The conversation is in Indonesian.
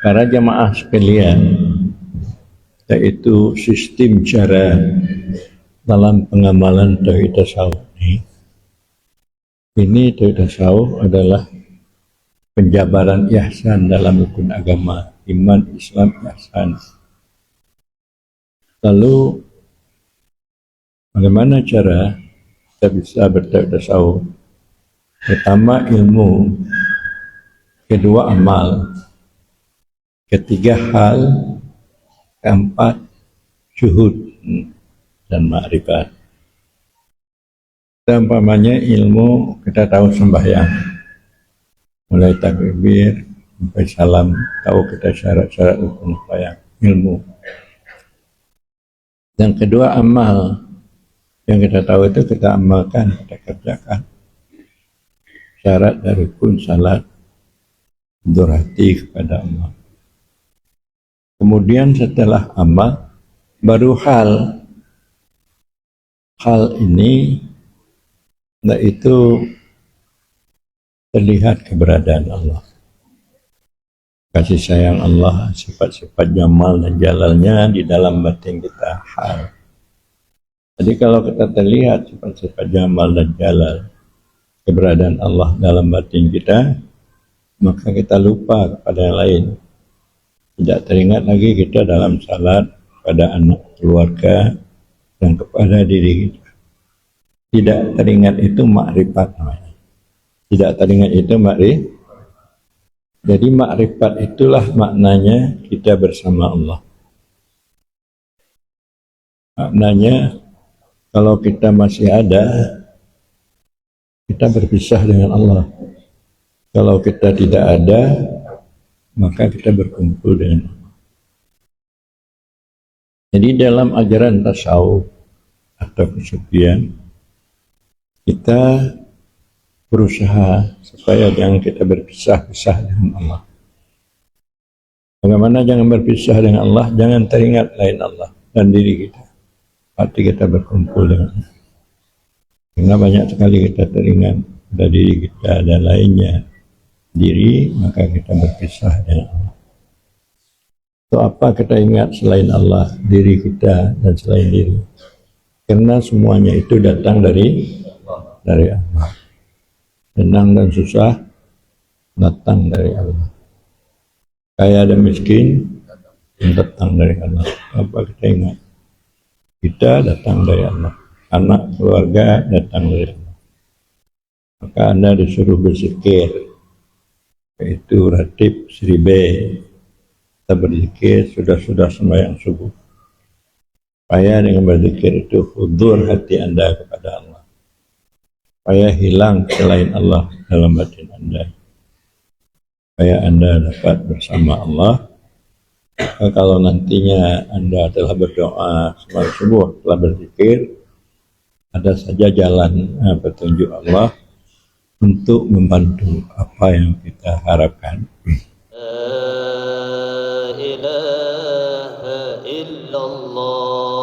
Para jamaah sekalian, yaitu sistem cara dalam pengamalan tauhid tasawuf ini tauhid tasawuf adalah penjabaran ihsan dalam rukun agama, iman, Islam, ihsan. Lalu bagaimana cara kita bisa bertauhid tasawuf? Pertama ilmu, kedua amal, ketiga hal, keempat syuhud dan ma'rifat. Umpamanya ilmu, kita tahu sembahyang, mulai takbir sampai salam, tahu kita syarat-syarat rukun sembahyang, ilmu. Yang kedua amal, yang kita tahu itu kita amalkan, kita kerjakan. Syarat dari rukun salat, huzur hati kepada Allah. Kemudian setelah amal, baru hal. Hal ini, yaitu terlihat keberadaan Allah. Kasih sayang Allah, sifat-sifat jamal dan jalalnya di dalam batin kita, hal. Jadi kalau kita terlihat sifat-sifat jamal dan jalal, keberadaan Allah dalam batin kita, maka kita lupa kepada yang lain. Tidak teringat lagi kita dalam salat, pada anak, keluarga, dan kepada diri kita. Tidak teringat itu makrifat namanya. Tidak teringat itu makrifat. Jadi makrifat itulah maknanya kita bersama Allah. Maknanya kalau kita masih ada, kita berpisah dengan Allah. Kalau kita tidak ada, maka kita berkumpul dengan Allah. Jadi dalam ajaran tasawuf atau kesufian, kita berusaha supaya jangan kita berpisah-pisah dengan Allah. Bagaimana jangan berpisah dengan Allah? Jangan teringat lain Allah dan diri kita. Hati kita berkumpul dengan Allah. Karena banyak sekali kita teringat pada diri kita dan lainnya diri, maka kita berpisah dengan Allah. So, apa kita ingat selain Allah, diri kita dan selain diri? Karena semuanya itu datang dari Allah. Senang dan susah datang dari Allah. Kaya dan miskin datang dari Allah. Apa kita ingat? Kita datang dari Allah. Anak, keluarga datang dari Allah. Maka Anda disuruh berzikir, yaitu ratib seribe. Kita berzikir sudah sembahyang subuh. Supaya dengan berzikir itu huzur hati Anda kepada Allah. Supaya hilang selain Allah dalam batin Anda. Supaya Anda dapat bersama Allah. Maka kalau nantinya Anda telah berdoa sembahyang subuh, telah berzikir, ada saja jalan petunjuk Allah untuk membantu apa yang kita harapkan. La ilaha illallah.